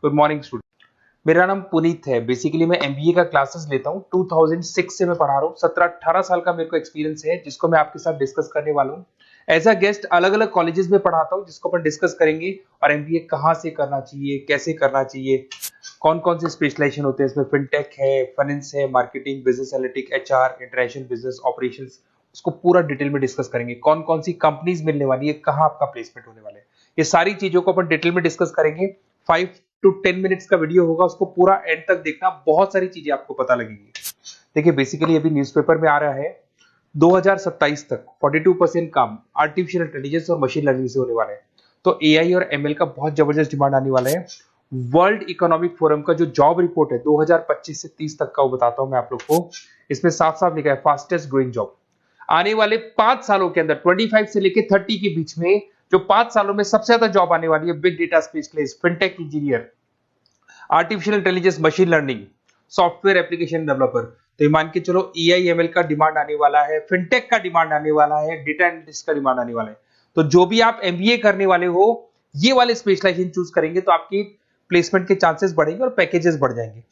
Good morning student. मेरा नाम पुनीत है। बेसिकली मैं एमबीए का क्लासेस लेता हूँ। 2006 से मैं पढ़ा रहा हूँ। 17-18 साल का मेरे को एक्सपीरियंस है, जिसको मैं आपके साथ डिस्कस करने वाला हूँ। एज अ गेस्ट अलग अलग कॉलेजेस में पढ़ाता हूँ, जिसको अपन डिस्कस करेंगे। और एमबीए कहाँ से करना चाहिए, कैसे करना चाहिए, कौन कौन से स्पेशलाइजेशन होते हैं इसमें। फिनटेक है, फाइनेंस है, marketing, business analytic, HR, international business operations, उसको पूरा डिटेल में डिस्कस करेंगे। कौन कौन सी कंपनीज मिलने वाली है, कहाँ आपका प्लेसमेंट होने वाला है, ये सारी चीजों को अपन डिटेल में डिस्कस करेंगे। 5 to 10 मिनट्स का वीडियो होगा, उसको पूरा एंड तक देखना। बहुत सारी चीजें आपको पता लगेंगी। देखिए, बेसिकली अभी न्यूज़पेपर में आ रहा है 2027 तक 42% काम आर्टिफिशियल इंटेलिजेंस और मशीन लर्निंग से होने वाला है। तो एआई और एमएल का बहुत जबरदस्त डिमांड आने वाला है। वर्ल्ड इकोनॉमिक फोरम का जो जॉब रिपोर्ट है 2025 से 30 तक का, वो बताता हूं मैं आप लोग को। इसमें साफ साफ लिखा है फास्टेस्ट ग्रोइंग जॉब। आने वाले 5 सालों के अंदर 25 से लेकर 30 के बीच में जो 5 सालों में सबसे ज्यादा जॉब आने वाली है, big data specialist, fintech engineer, artificial intelligence, machine learning, software application developer. तो ये मान के चलो एआई एमएल का डिमांड आने वाला है, फिनटेक का डिमांड आने वाला है, डेटा एनालिटिक्स का डिमांड आने वाला है। तो जो भी आप एमबीए करने वाले हो, ये वाले स्पेशलाइजेशन चूज करेंगे तो आपकी प्लेसमेंट के चांसेस बढ़ेंगे और पैकेजेस बढ़ जाएंगे।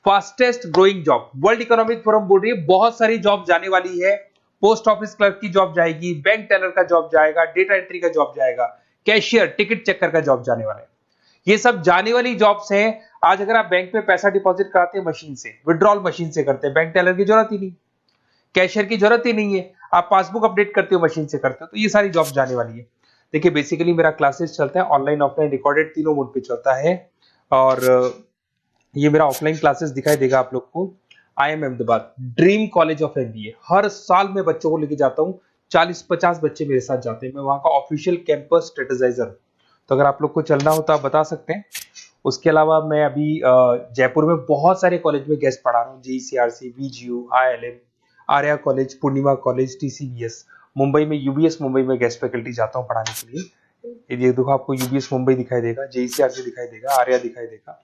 Fastest growing job, world economic forum बोल रही है बहुत सारी जॉब जाने वाली है। पोस्ट ऑफिस क्लर्क की जॉब जाएगी, बैंक टेलर का जॉब जाएगा, डेटा एंट्री का जॉब जाएगा, कैशियर, टिकट चेकर का जॉब जाने वाला है। ये सब जाने वाली जॉब्स हैं। आज अगर आप बैंक में पैसा डिपॉजिट कराते हैं मशीन से, विड्रॉल मशीन से करते हैं, बैंक टेलर की जरूरत ही नहीं, कैशियर की जरूरत ही नहीं है। आप पासबुक अपडेट करते हो मशीन से करते हो। तो ये सारी जॉब जाने वाली है। देखिए, बेसिकली मेरा क्लासेस चलता है ऑनलाइन ऑफलाइन रिकॉर्डेड, तीनों मोड पे चलता है। और ये मेरा ऑफलाइन क्लासेस दिखाई देगा आप लोग को। IIM Ahmedabad, dream college of MBA. हर साल मैं बच्चों को लेके जाता हूँ। 40-50 बच्चे मेरे साथ जाते हैं। मैं वहां का ऑफिशियल कैंपस स्ट्रेटेजाइजर। तो अगर आप लोग को चलना हो तो आप बता सकते हैं। उसके अलावा मैं अभी जयपुर में बहुत सारे कॉलेज में गेस्ट पढ़ा रहा हूँ। जीसीआरसी, VGU, ILM, आर्या कॉलेज, पूर्णिमा कॉलेज, TCBS। मुंबई में UBS मुंबई में गेस्ट फैकल्टी जाता हूँ पढ़ाने के लिए। ये देखो, आपको UBS मुंबई दिखाई देगा, JCRC दिखाई देगा, आर्या दिखाई देगा।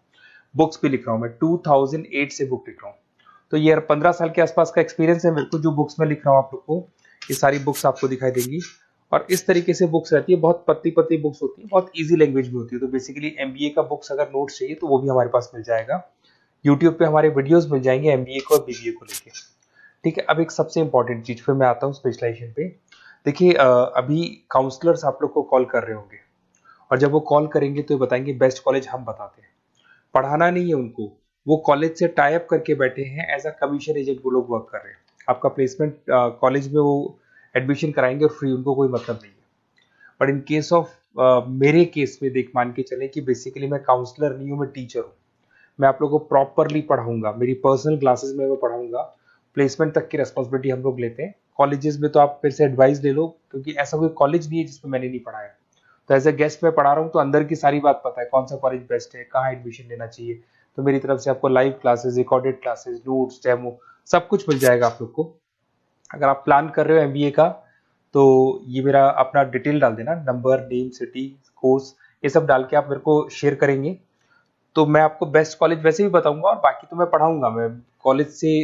बुक्स भी लिख रहा हूँ मैं, 2008 से बुक लिख रहा हूँ। तो ये 15 साल के आसपास का एक्सपीरियंस है मेरे को। जो बुक्स में लिख रहा हूँ आप लोग को, ये सारी बुक्स आपको दिखाई देंगी। और इस तरीके से बुक्स रहती है, बहुत पतली पतली बुक्स होती है, बहुत इजी लैंग्वेज में होती है। तो बेसिकली एमबीए का बुक्स अगर नोट्स चाहिए तो वो भी हमारे पास मिल जाएगा। यूट्यूब पे हमारे वीडियोस मिल जाएंगे एमबीए को और बीबीए को लेके। ठीक है, अब एक सबसे इंपॉर्टेंट चीज, फिर मैं आता हूँ स्पेशलाइजेशन पे। देखिए, अभी काउंसलर्स आप लोग को कॉल कर रहे होंगे, और जब वो कॉल करेंगे तो ये बताएंगे बेस्ट कॉलेज हम बताते हैं। पढ़ाना नहीं है उनको, वो कॉलेज से टाई अप करके बैठे हैं। एज अ कमीशन एजेंट वो लोग वर्क कर रहे हैं। आपका प्लेसमेंट कॉलेज में वो एडमिशन कराएंगे और फ्री, उनको कोई मतलब नहीं है। बट इन केस ऑफ मेरे केस में देख, मान के चले कि बेसिकली मैं काउंसलर नहीं हूँ, मैं टीचर हूँ। मैं आप लोगों को प्रॉपरली पढ़ाऊंगा, मेरी पर्सनल क्लासेस में मैं पढ़ाऊंगा। प्लेसमेंट तक की रेस्पॉन्सिबिलिटी हम लोग लेते हैं। कॉलेजेस में तो आप फिर से एडवाइस ले लो, क्योंकि ऐसा कोई कॉलेज नहीं है जिसमें मैंने नहीं पढ़ाया। तो एज ए गेस्ट मैं पढ़ा रहा हूँ, तो अंदर की सारी बात पता है, कौन सा कॉलेज बेस्ट है, कहाँ एडमिशन लेना चाहिए। तो मेरी तरफ से आपको live classes, recorded classes, notes, demo, सब कुछ मिल जाएगा आप लोग को। अगर आप प्लान कर रहे हो एमबीए का, तो ये मेरा अपना डिटेल डाल देना, नंबर, नेम, सिटी, कोर्स, ये सब डाल के आप मेरे को शेयर करेंगे। तो मैं आपको बेस्ट कॉलेज वैसे भी बताऊंगा, और बाकी तो मैं पढ़ाऊंगा। मैं कॉलेज से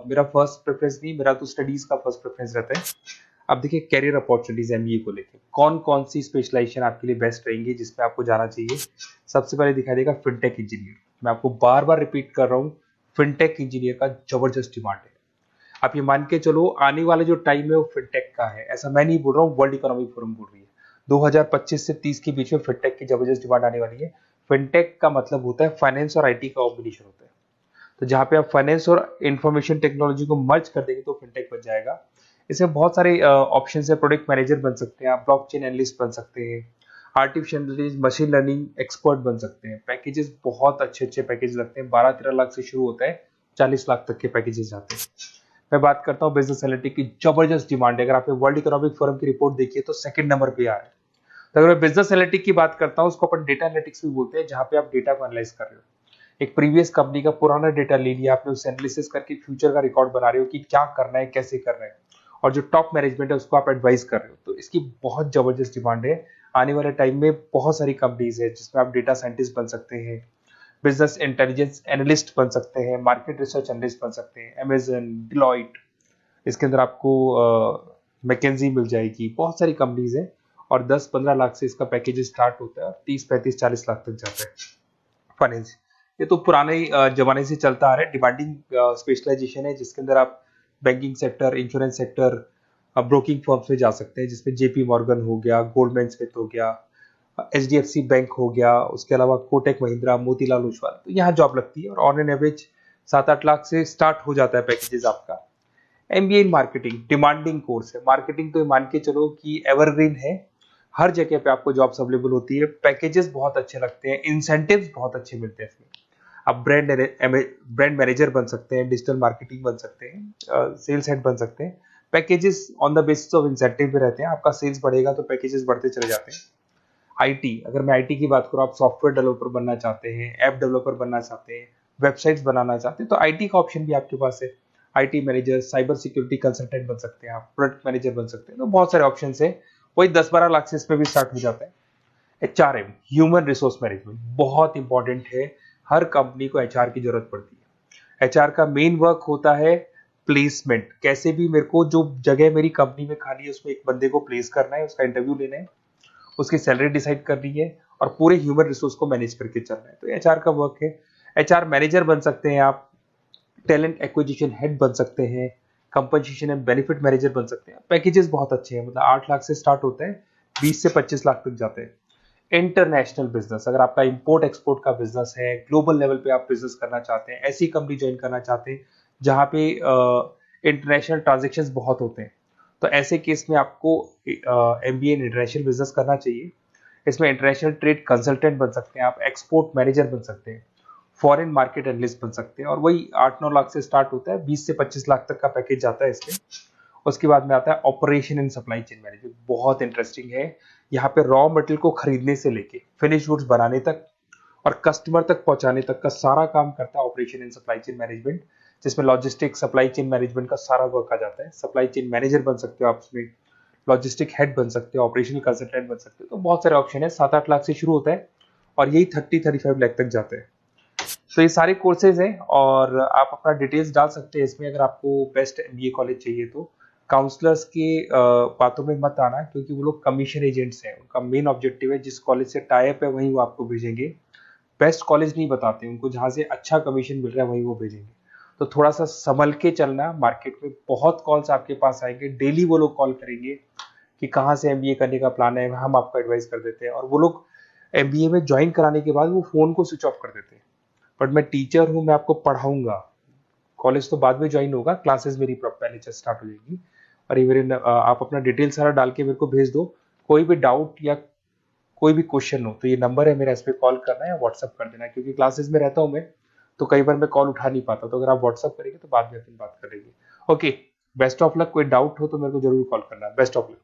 मेरा फर्स्ट प्रेफरेंस नहीं, मेरा तो स्टडीज का फर्स्ट प्रेफरेंस रहता है। अब देखिए, कैरियर अपॉर्चुनिटीज एमबीए को लेके कौन कौन सी स्पेशलाइजेशन आपके लिए बेस्ट रहेंगी, जिसमें आपको जाना चाहिए। सबसे पहले दिखाई देगा फिनटेक इंजीनियर। मैं आपको बार बार रिपीट कर रहा हूँ, फिनटेक इंजीनियर का जबरदस्त डिमांड है। आप ये मान के चलो, आने वाला जो टाइम है वो फिनटेक का है। ऐसा मैं नहीं बोल रहा हूँ, वर्ल्ड इकोनॉमिक फोरम बोल रही है। 2025 से 30 के बीच में फिनटेक की जबरदस्त डिमांड आने वाली है। फिनटेक का मतलब होता है फाइनेंस और आईटी का कॉम्बिनेशन होता है। तो जहां पे आप फाइनेंस और इंफॉर्मेशन टेक्नोलॉजी को मर्ज कर देंगे तो फिनटेक बन जाएगा। इसमें बहुत सारे ऑप्शन है। प्रोडक्ट मैनेजर बन सकते हैं आप, ब्लॉकचेन एनालिस्ट बन सकते हैं, artificial intelligence, machine learning expert बन सकते हैं। पैकेजेस बहुत अच्छे अच्छे पैकेज लगते हैं। 12-13 लाख से शुरू होता है, 40 लाख तक के पैकेजेस जाते हैं। मैं बात करता हूँ बिजनेस एनालिटिक्स की, जबरदस्त डिमांड है। अगर आपने वर्ल्ड इकोनॉमिक फोरम की रिपोर्ट देखी है तो सेकंड नंबर पे आ रहा है। तो अगर मैं बिजनेस एनालिटिक्स की बात करता हूँ, उसको अपन डेटा एनालिटिक्स भी बोलते हैं, जहां पे आप डेटा को एनालाइज कर रहे हो। एक प्रीवियस कंपनी का पुराना डेटा ले लिया आपने, उसे एनालिसिस करके फ्यूचर का रिकॉर्ड बना रहे हो कि क्या करना है, कैसे करना है, और जो टॉप मैनेजमेंट है उसको आप एडवाइस कर रहे हो। तो इसकी बहुत जबरदस्त डिमांड है। आने वाले टाइम में बहुत सारी कंपनीज है जिसमें आप डेटा साइंटिस्ट बन सकते हैं, बिजनेस इंटेलिजेंस एनालिस्ट बन सकते हैं, मार्केट रिसर्च एनालिस्ट बन सकते हैं, अमेजन, डिलॉइट, इसके अंदर आपको मैकेंजी मिल जाएगी। बहुत सारी कंपनीज है, और 10-15 लाख से इसका पैकेज स्टार्ट होता है और 30-35-40 लाख तक जाता है। फाइनेंस, ये तो पुराने जमाने से चलता आ रहा है। डिमांडिंग स्पेशलाइजेशन है जिसके अंदर आप banking sector, insurance sector, broking firms में जा सकते हैं, जिसमें जेपी मॉर्गन हो गया, गोल्डमैन स्मिथ हो गया, एचडीएफसी बैंक हो गया, उसके अलावा कोटक महिंद्रा, मोतीलाल ओसवाल, तो यहाँ जॉब लगती है और ऑन एन एवरेज 7-8 लाख से स्टार्ट हो जाता है पैकेजेस आपका। MBA in marketing demanding course है। मार्केटिंग तो मान के चलो कि एवरग्रीन है, हर जगह पे आपको जॉब्स अवेलेबल होती है, पैकेजेस बहुत अच्छे लगते हैं, इंसेंटिव्स बहुत अच्छे मिलते हैं इसमें। आप ब्रांड मैनेजर बन सकते हैं, डिजिटल मार्केटिंग बन सकते हैं, सेल्स हेड बन सकते हैं। Packages on the basis of incentive पे रहते हैं, आपका सेल्स बढ़ेगा तो पैकेजेस बढ़ते चले जाते हैं। आईटी, अगर मैं आईटी की बात करूँ, आप सॉफ्टवेयर डेवलपर बनना चाहते हैं, ऐप डेवलपर बनना चाहते हैं, वेबसाइट्स बनाना चाहते हैं, तो आईटी का ऑप्शन भी आपके पास है। IT manager, cyber security consultant बन सकते हैं आप, प्रोडक्ट मैनेजर बन सकते हैं, तो बहुत सारे ऑप्शन है। वही 10-12 लाख से इसमें भी स्टार्ट हो जाता है। एचआरएम, ह्यूमन रिसोर्स मैनेजमेंट, बहुत इंपॉर्टेंट है। हर कंपनी को एचआर की जरूरत पड़ती है। एचआर का मेन वर्क होता है प्लेसमेंट, कैसे भी मेरे को जो जगह मेरी कंपनी में खाली है उसमें एक बंदे को प्लेस करना है, उसका इंटरव्यू लेना है, उसकी सैलरी डिसाइड करनी है और पूरे ह्यूमन रिसोर्स को मैनेज करके चलना है, तो एचआर का वर्क है। एचआर मैनेजर बन सकते हैं आप, टैलेंट एक्विजिशन हेड बन सकते हैं, कंपनसेशन एंड बेनिफिट मैनेजर बन सकते हैं। पैकेजेस बहुत अच्छे हैं, मतलब 8 लाख से स्टार्ट होते हैं, 20 से 25 लाख तक जाते हैं। इंटरनेशनल बिजनेस, अगर आपका इंपोर्ट एक्सपोर्ट का बिजनेस है, ग्लोबल लेवल पे आप बिजनेस करना चाहते हैं, ऐसी कंपनी ज्वाइन करना चाहते हैं जहां पे इंटरनेशनल ट्रांजेक्शन बहुत होते हैं, तो ऐसे केस में आपको एमबीए इन इंटरनेशनल बिजनेस करना चाहिए। इसमें इंटरनेशनल ट्रेड कंसल्टेंट बन सकते हैं आप, एक्सपोर्ट मैनेजर बन सकते हैं, फॉरेन मार्केट एनालिस्ट बन सकते हैं, और वही 8-9 लाख से स्टार्ट होता है, 20 से 25 लाख तक का पैकेज जाता है इसमें। उसके बाद में आता है operation and supply chain management, बहुत इंटरेस्टिंग है। यहाँ पे रॉ मटेरियल को खरीदने से लेके फिनिश गुड्स बनाने तक और कस्टमर तक पहुंचाने तक का सारा काम करता है operation and supply chain management, जिसमें लॉजिस्टिक सप्लाई चेन मैनेजमेंट का सारा वर्क आ जाता है। सप्लाई चेन मैनेजर बन सकते हो आप इसमें, लॉजिस्टिक हेड बन सकते हो, ऑपरेशनल कंसल्टेंट बन सकते हो, तो बहुत सारे ऑप्शन है। 7-8 लाख से शुरू होता है और यही 30-35 लाख तक जाते हैं। तो ये सारे कोर्सेज हैं और आप अपना डिटेल्स डाल सकते हैं इसमें। अगर आपको बेस्ट एमबीए कॉलेज चाहिए तो काउंसलर्स के बातों में मत आना, क्योंकि वो लोग कमीशन एजेंट्स हैं। उनका मेन ऑब्जेक्टिव है जिस कॉलेज से टाई अप है वहीं वो आपको भेजेंगे, बेस्ट कॉलेज नहीं बताते उनको, जहाँ से अच्छा कमीशन मिल रहा है वहीं वो भेजेंगे। तो थोड़ा सा संभल के चलना, मार्केट में बहुत कॉल्स आपके पास आएंगे, डेली वो लोग कॉल करेंगे कि कहाँ से एमबीए करने का प्लान है, हम आपको एडवाइस कर देते हैं। और वो लोग एमबीए में ज्वाइन कराने के बाद वो फोन को स्विच ऑफ कर देते हैं। बट मैं टीचर हूँ, मैं आपको पढ़ाऊंगा, कॉलेज तो बाद में ज्वाइन होगा, क्लासेस मेरी पहले से स्टार्ट हो जाएगी। और ये मेरे आप अपना डिटेल सारा डाल के मेरे को भेज दो। कोई भी डाउट या कोई भी क्वेश्चन हो तो ये नंबर है मेरा, इस पर कॉल करना है या व्हाट्सअप कर देना है, क्योंकि क्लासेस में रहता हूँ मैं, तो कई बार मैं कॉल उठा नहीं पाता, तो अगर आप व्हाट्सअप करेंगे तो बाद में अपन बात करेंगे। Okay, best of luck. कोई डाउट हो तो मेरे को जरूर कॉल करना। Best of luck.